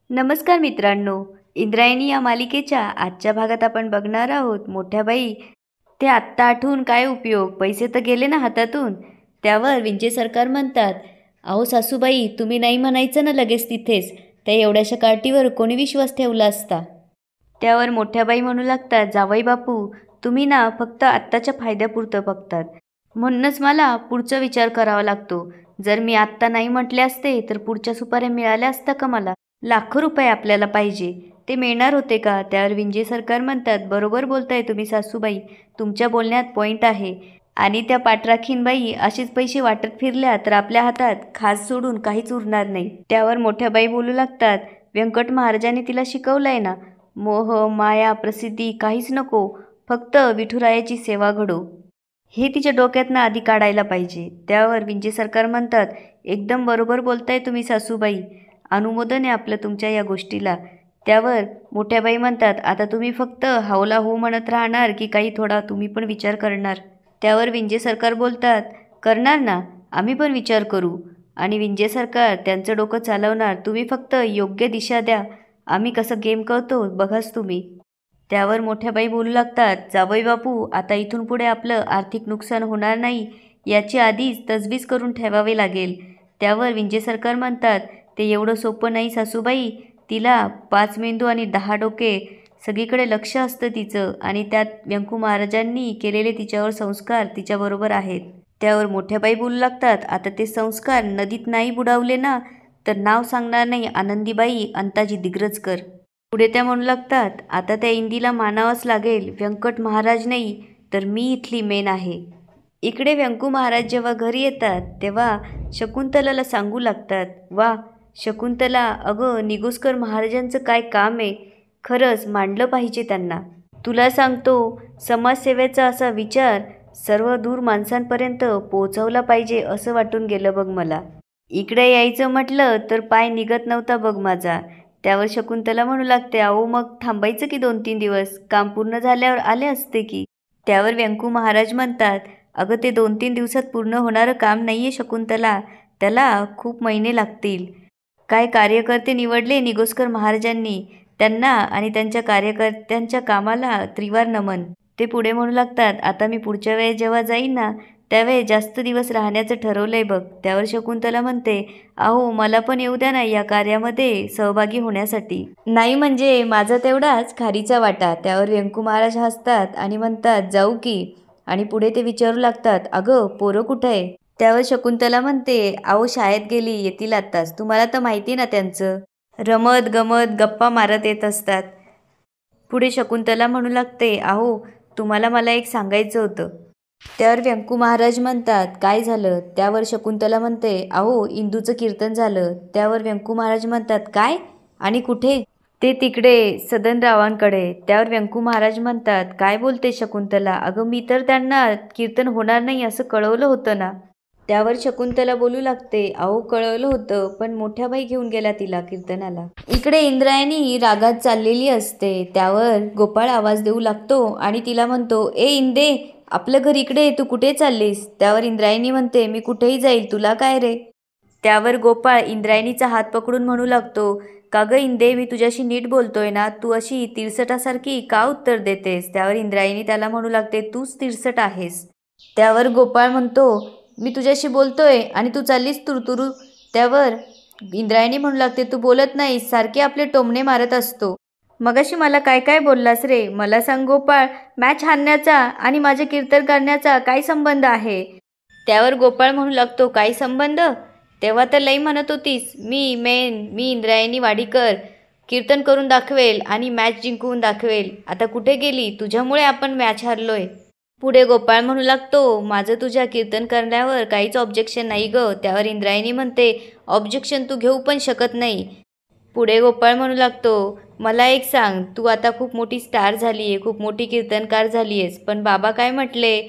नमस्कार मित्रांनो. इंद्रायणी या मालिकेच्या आजच्या भागात आपण बघणार आहोत मोठ्या बाई. ते आत्ता आठवून काय उपयोग, पैसे तर गेले ना हातातून. त्यावर विंचे सरकार म्हणतात, अहो सासूबाई, तुम्ही नाही म्हणायचं ना लगेच तिथेच. त्या एवढ्याशा कार्टीवर कोणी विश्वास ठेवला असता. त्यावर मोठ्या बाई म्हणू लागतात, जावई बापू, तुम्ही ना फक्त आत्ताच्या फायद्यापुरतं बघतात. म्हणूनच मला पुढचा विचार करावा लागतो. जर मी आत्ता नाही म्हटले असते तर पुढच्या सुपाऱ्या मिळाल्या असता का मला? लाखो रुपये आपल्याला पाहिजे, ते मिळणार होते का? त्यावर विंजे सरकार म्हणतात, बरोबर बोलताय तुम्ही सासूबाई, तुमच्या बोलण्यात पॉईंट आहे. आणि त्या पाठराखीनबाई असेच पैसे वाटत फिरल्या तर आपल्या हातात खास सोडून काहीच उरणार नाही. त्यावर मोठ्या बाई बोलू लागतात, व्यंकट महाराजांनी तिला शिकवलंय ना, मोह माया प्रसिद्धी काहीच नको, फक्त विठुरायाची सेवा घडो. हे तिच्या डोक्यातनं आधी काढायला पाहिजे. त्यावर विंचे सरकार म्हणतात, एकदम बरोबर बोलताय तुम्ही सासूबाई, अनुमोदन आहे आपलं तुमच्या या गोष्टीला. त्यावर मोठ्या बाई म्हणतात, आता तुम्ही फक्त हवला हो म्हणत राहणार की काही थोडा तुम्ही पण विचार करणार? त्यावर विंजे सरकार बोलतात, करणार ना, आम्ही पण विचार करू. आणि विंजे सरकार त्यांचं डोकं चालवणार, तुम्ही फक्त योग्य दिशा द्या, आम्ही कसं गेम करतो बघाच तुम्ही. त्यावर मोठ्या बाई बोलू लागतात, जावई बापू, आता इथून पुढे आपलं आर्थिक नुकसान होणार नाही याची आधीच तजवीज करून ठेवावे लागेल. त्यावर विंजे सरकार म्हणतात, ते एवढं सोपं नाही सासूबाई, तिला 5 मेंदू आणि 10 डोके, सगळीकडे लक्ष असतं तिचं, आणि त्यात व्यंकू महाराजांनी केलेले तिच्यावर संस्कार तिच्याबरोबर आहेत. त्यावर मोठ्या बाई बोलू लागतात, आता ते संस्कार नदीत नाही बुडावले ना तर नाव सांगणार नाही आनंदीबाई अंताजी दिग्रजकर. पुढे त्या म्हणू लागतात, आता त्या इंदीला मानावंच लागेल, व्यंकट महाराज नाही तर मी इथली मेन आहे. इकडे व्यंकू महाराज जेव्हा घरी येतात तेव्हा शकुंतलाला सांगू लागतात, वा शकुंतला, अगं निगुसकर महाराजांचं काय काम आहे, खरंच मांडलं पाहिजे त्यांना. तुला सांगतो, समाजसेवेचा असा विचार सर्व दूर माणसांपर्यंत पोहोचवला पाहिजे असं वाटून गेलं बघ मला. इकडे यायचं म्हटलं तर पाय निघत नव्हता बघ माझा. त्यावर शकुंतला म्हणू लागते, अहो मग थांबायचं की 2-3 दिवस, काम पूर्ण झाल्यावर आले असते की. त्यावर व्यंकू महाराज म्हणतात, अगं ते 2-3 दिवसात पूर्ण होणारं काम नाही आहे शकुंतला, त्याला खूप महिने लागतील. काय कार्यकर्ते निवडले निगोस्कर महाराजांनी, त्यांना आणि त्यांच्या कार्यकर्त्यांच्या कामाला त्रिवार नमन. ते पुढे म्हणू लागतात, आता मी पुढच्या वेळेस जेव्हा जाईन ना त्यावेळेस जास्त दिवस राहण्याचं ठरवलंय बघ. त्यावर शकुंतला म्हणते, अहो मला पण येऊ द्या ना या कार्यामध्ये सहभागी होण्यासाठी, नाही म्हणजे माझा तेवढाच खारीचा वाटा. त्यावर व्यंकू महाराज हसतात आणि म्हणतात, जाऊ की. आणि पुढे ते विचारू लागतात, अगं पोरं कुठं आहे? त्यावर शकुंतला म्हणते, अहो शाळेत गेली, येतील आत्ताच, तुम्हाला तर माहिती ना त्यांचं, रमत गमत गप्पा मारत येत असतात. पुढे शकुंतला म्हणू लागते, अहो तुम्हाला मला एक सांगायचं होतं. त्यावर व्यंकू महाराज म्हणतात, काय झालं? त्यावर शकुंतला म्हणते, अहो इंदूचं कीर्तन झालं. त्यावर व्यंकू महाराज म्हणतात, काय आणि कुठे? ते तिकडे सदनरावांकडे. त्यावर व्यंकू महाराज म्हणतात, काय बोलते शकुंतला, अगं मी तर त्यांना कीर्तन होणार नाही असं कळवलं होतं ना. त्यावर शकुंतला बोलू लागते, अहो कळवलं होतं, पण मोठ्या बाई घेऊन गेला तिला कीर्तनाला. इकडे इंद्रायणी रागात चाललेली असते. त्यावर गोपाळ आवाज देऊ लागतो आणि तिला म्हणतो, ए इंदे, आपलं घर इकडे, तू कुठे चाललीस? त्यावर इंद्रायणी म्हणते, मी कुठेही जाईल, तुला काय रे? त्यावर गोपाळ इंद्रायणीचा हात पकडून म्हणू लागतो, का गं इंदे, मी तुझ्याशी नीट बोलतोय ना, तू अशी तिरसटासारखी का उत्तर देतेस? त्यावर इंद्रायणी त्याला म्हणू लागते, तूच तिरसट आहेस. त्यावर गोपाळ म्हणतो, मी तुझ्याशी बोलतोय आणि तू चाललीस तुरतुरू. त्यावर इंद्रायणी म्हणू लागते, तू बोलत नाहीस, सारखे आपले टोमणे मारत असतो. मगाशी मला काय काय बोललास रे, मला सांग गोपाळ, मॅच हाणण्याचा आणि माझे कीर्तन करण्याचा काय संबंध आहे? त्यावर गोपाळ म्हणू लागतो, काय संबंध? तेव्हा तर लई म्हणत होतीस, मी इंद्रायणी वाडीकर कीर्तन करून दाखवेल आणि मॅच जिंकवून दाखवेल. आता कुठे गेली? तुझ्यामुळे आपण मॅच हारलोय. पुढे गोपाळ म्हणू लागतो, माझं तुझ्या कीर्तन करण्यावर काहीच ऑब्जेक्शन नाही गं. त्यावर इंद्रायणी म्हणते, ऑब्जेक्शन तू घेऊ पण शकत नाही. पुढे गोपाळ म्हणू लागतो, मला एक सांग, तू आता खूप मोठी स्टार झाली आहे, खूप मोठी कीर्तनकार झाली आहेस, पण बाबा काय म्हटले,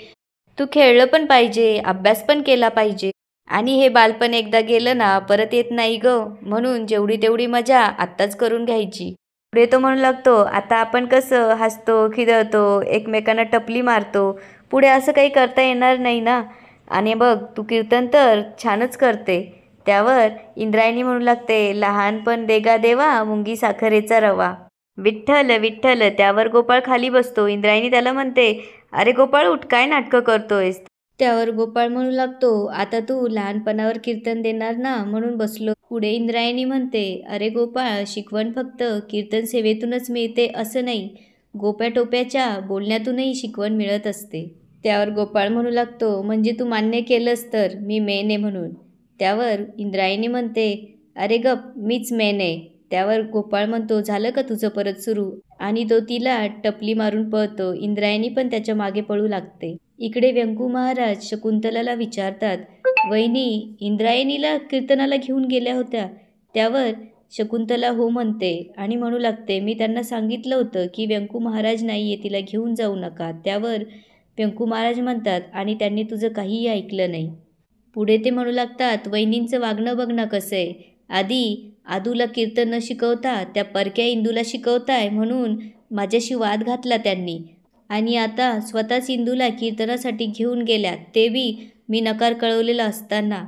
तू खेळलं पण पाहिजे, अभ्यास पण केला पाहिजे, आणि हे बालपण एकदा गेलं ना परत येत नाही गं, म्हणून जेवढी तेवढी मजा आत्ताच करून घ्यायची. पुढे तो म्हणू लागतो, आता आपण कसं हसतो खिदळतो, एकमेकांना टपली मारतो, पुढे असं काही करता येणार नाही ना. आणि बघ तू कीर्तन तर छानच करते. त्यावर इंद्रायणी म्हणू लागते, लहानपण देगा देवा, मुंगी साखरेचा रवा. विठ्ठल विठ्ठल. त्यावर गोपाळ खाली बसतो. इंद्रायणी त्याला म्हणते, अरे गोपाळ उठ, काय नाटकं करतोयस? त्यावर गोपाळ म्हणू लागतो, आता तू लहानपणावर कीर्तन देणार ना, म्हणून बसलो. पुढे इंद्रायणी म्हणते, अरे गोपाळ, शिकवण फक्त कीर्तन सेवेतूनच मिळते असं नाही, गोप्या टोप्याच्या बोलण्यातूनही शिकवण मिळत असते. त्यावर गोपाळ म्हणू लागतो, म्हणजे तू मान्य केलंस तर मी मेन आहे म्हणून. त्यावर इंद्रायणी म्हणते, अरे गप, मीच मेन आहे. त्यावर गोपाळ म्हणतो, झालं का तुझं परत सुरू? आणि तो तिला टपली मारून पळतो. इंद्रायणी पण त्याच्या मागे पळू लागते. इकडे व्यंकू महाराज शकुंतलाला विचारतात, वहिनी इंद्रायणीला कीर्तनाला घेऊन गेल्या होत्या? त्यावर शकुंतला हो म्हणते आणि म्हणू लागते, मी त्यांना सांगितलं होतं की व्यंकू महाराज नाहीये, तिला घेऊन जाऊ नका. त्यावर व्यंकू महाराज म्हणतात, आणि त्यांनी तुझं काहीही ऐकलं नाही. पुढे ते म्हणू लागतात, वहिनींचं वागणं बघणं कसं आहे. आधी आदूला कीर्तन न शिकवता त्या परक्या इंदूला शिकवताय म्हणून माझ्याशी वाद घातला त्यांनी, आणि आता स्वतःच इंदूला कीर्तनासाठी घेऊन गेल्या, ते बी मी नकार कळवलेला असताना.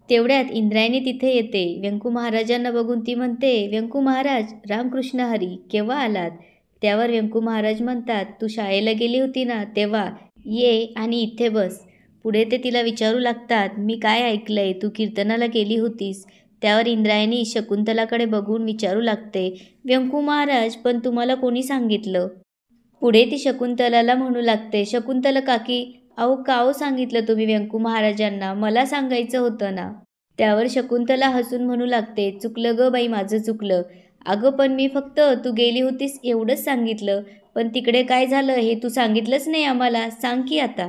तेवढ्यात इंद्रायणी तिथे येते. व्यंकू महाराजांना बघून ती म्हणते, व्यंकू महाराज, रामकृष्ण हरी, केव्हा आलात? त्यावर व्यंकू महाराज म्हणतात, तू शाळेला गेली होती ना, तेव्हा ये आणि इथे बस. पुढे ते तिला विचारू लागतात, मी काय ऐकलंय, तू कीर्तनाला गेली होतीस? त्यावर इंद्रायणी शकुंतलाकडे बघून विचारू लागते, व्यंकू महाराज, पण तुम्हाला कोणी सांगितलं? पुढे ती शकुंतलाला म्हणू लागते, शकुंतला काकी, अहो काहो सांगितलं तुम्ही व्यंकू महाराजांना, मला सांगायचं होतं ना. त्यावर शकुंतला हसून म्हणू लागते, चुकलं ग बाई, माझं चुकलं. अगं पण मी फक्त तू गेली होतीस एवढंच सांगितलं, पण तिकडे काय झालं हे तू सांगितलंच नाही आम्हाला, सांग की आता.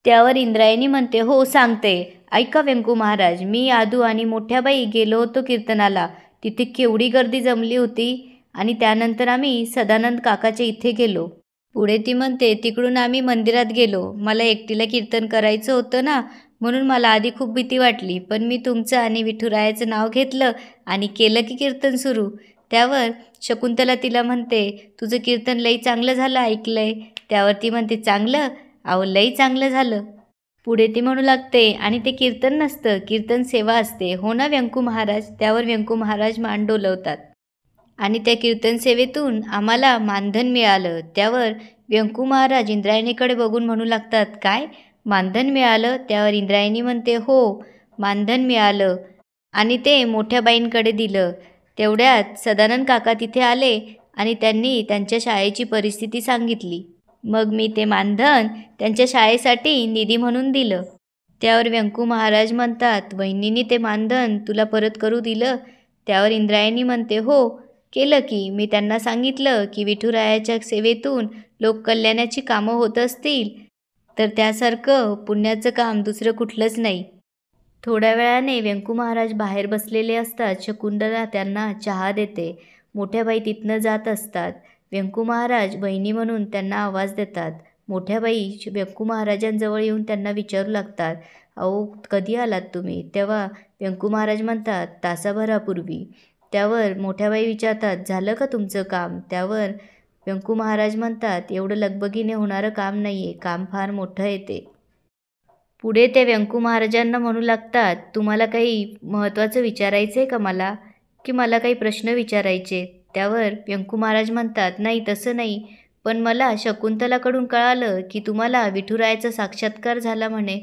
त्यावर इंद्रायणी म्हणते, हो सांगते. ऐका व्यंकू महाराज, मी आदू आणि मोठ्या बाई गेलो होतो कीर्तनाला. तिथे केवढी गर्दी जमली होती, आणि त्यानंतर आम्ही सदानंद काकाच्या इथे गेलो. पुढे ती म्हणते, तिकडून आम्ही मंदिरात गेलो. मला एकटीला कीर्तन करायचं होतं ना, म्हणून मला आधी खूप भीती वाटली, पण मी तुमचं आणि विठुरायाचं नाव घेतलं आणि केलं की कीर्तन सुरू. त्यावर शकुंतला तिला म्हणते, तुझं कीर्तन लई चांगलं झालं ऐकलंय. त्यावर ती म्हणते, चांगलं? अहो लई चांगलं झालं. पुढे ती म्हणू लागते, आणि ते कीर्तन नसतं, कीर्तन सेवा असते, हो ना व्यंकू महाराज? त्यावर व्यंकू महाराज मान डोलवतात, आणि त्या कीर्तन सेवेतून आम्हाला मानधन मिळालं. त्यावर व्यंकू महाराज इंद्रायणीकडे बघून म्हणू लागतात, काय मानधन मिळालं? त्यावर इंद्रायणी म्हणते, हो मानधन मिळालं, आणि ते मोठ्या बाईंकडे दिलं. तेवढ्यात सदानंद काका तिथे आले आणि त्यांनी त्यांच्या शाळेची परिस्थिती सांगितली. मग मी ते मानधन त्यांच्या शाळेसाठी निधी म्हणून दिलं. त्यावर व्यंकू महाराज म्हणतात, वहिनींनी ते मानधन तुला परत करू दिलं? त्यावर इंद्रायणी म्हणते, हो केलं की. मी त्यांना सांगितलं की विठुरायाच्या सेवेतून लोककल्याणाची कामं होत असतील तर त्यासारखं पुण्याचं काम दुसरं कुठलंच नाही. थोड्या वेळाने व्यंकू महाराज बाहेर बसलेले असतात. शकुंतला त्यांना चहा देते. मोठ्या बाई तिथनं जात असतात. व्यंकू महाराज बहिणी म्हणून त्यांना आवाज देतात. मोठ्या बाई व्यंकू महाराजांजवळ येऊन त्यांना विचारू लागतात, अहो कधी आलात तुम्ही? तेव्हा व्यंकू महाराज म्हणतात, तासाभरापूर्वी. त्यावर मोठ्या बाई विचारतात, झालं का तुमचं काम? त्यावर व्यंकू महाराज म्हणतात, एवढं लगबगीने होणारं काम नाही आहे, काम फार मोठं येते. पुढे ते व्यंकू महाराजांना म्हणू लागतात, तुम्हाला काही महत्त्वाचं विचारायचं आहे का मला, की मला काही प्रश्न विचारायचे? त्यावर व्यंकू महाराज म्हणतात, नाही तसं नाही, पण मला शकुंतलाकडून कळालं की तुम्हाला विठुरायाचा साक्षात्कार झाला म्हणे.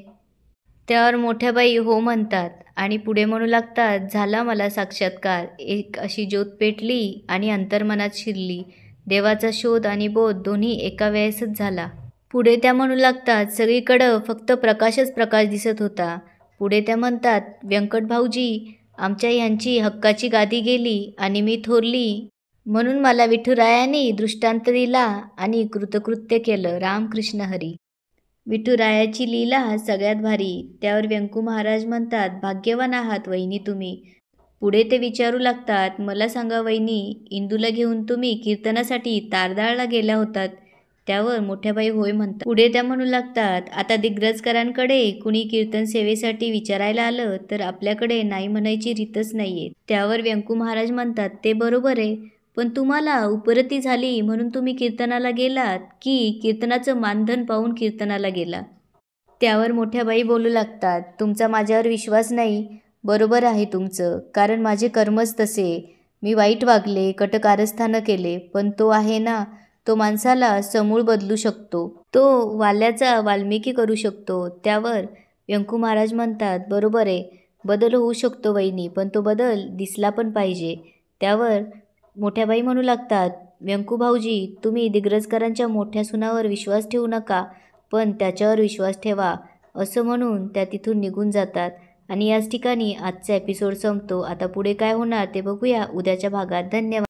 त्यावर मोठ्या बाई हो म्हणतात आणि पुढे म्हणू लागतात, झाला मला साक्षात्कार. एक अशी ज्योत पेटली आणि अंतर्मनात शिरली. देवाचा शोध आणि बोध दोन्ही एका वेळेसच झाला. पुढे त्या म्हणू लागतात, सगळीकडं फक्त प्रकाशच प्रकाश दिसत होता. पुढे त्या म्हणतात, व्यंकट भाऊजी, आमच्या ह्यांची हक्काची गादी गेली आणि मी थोरली म्हणून मला विठुरायाने दृष्टांत दिला आणि कृतकृत्य केलं. रामकृष्ण हरी. विठुरायाची लीला सगळ्यात भारी. त्यावर व्यंकू महाराज म्हणतात, भाग्यवान आहात वहिनी तुम्ही. पुढे ते विचारू लागतात, मला सांगा वहिनी, इंदूला घेऊन तुम्ही कीर्तनासाठी तारदाळला गेल्या होतात? त्यावर मोठ्याबाई होय म्हणतात. पुढे त्या म्हणू लागतात, आता दिग्रजकरांकडे कुणी कीर्तन सेवेसाठी विचारायला आलं तर आपल्याकडे नाही म्हणायची रीतच नाहीये. त्यावर व्यंकू महाराज म्हणतात, ते बरोबर आहे, पण तुम्हाला उपरती झाली म्हणून तुम्ही कीर्तनाला गेलात की कीर्तनाचं मानधन पाहून कीर्तनाला गेला? त्यावर मोठ्या बाई बोलू लागतात, तुमचा माझ्यावर विश्वास नाही, बरोबर आहे तुमचं, कारण माझे कर्मच तसे. मी वाईट वागले, कटकारस्थानं केले, पण तो आहे ना, तो माणसाला समूळ बदलू शकतो. तो वाल्याचा वाल्मिकी करू शकतो. त्यावर व्यंकू महाराज म्हणतात, बरोबर आहे, बदल होऊ शकतो वहिनी, पण तो बदल दिसला पण पाहिजे. त्यावर मोठ्या बाई म्हणू लागतात, व्यंकू भाऊजी, तुम्ही दिग्रजकरांच्या मोठ्या सुनावर विश्वास ठेवू नका, पण त्याच्यावर विश्वास ठेवा, असं म्हणून त्या तिथून निघून जातात. आणि याच ठिकाणी आजचा एपिसोड संपतो. आता पुढे काय होणार ते बघूया उद्याच्या भागात. धन्यवाद.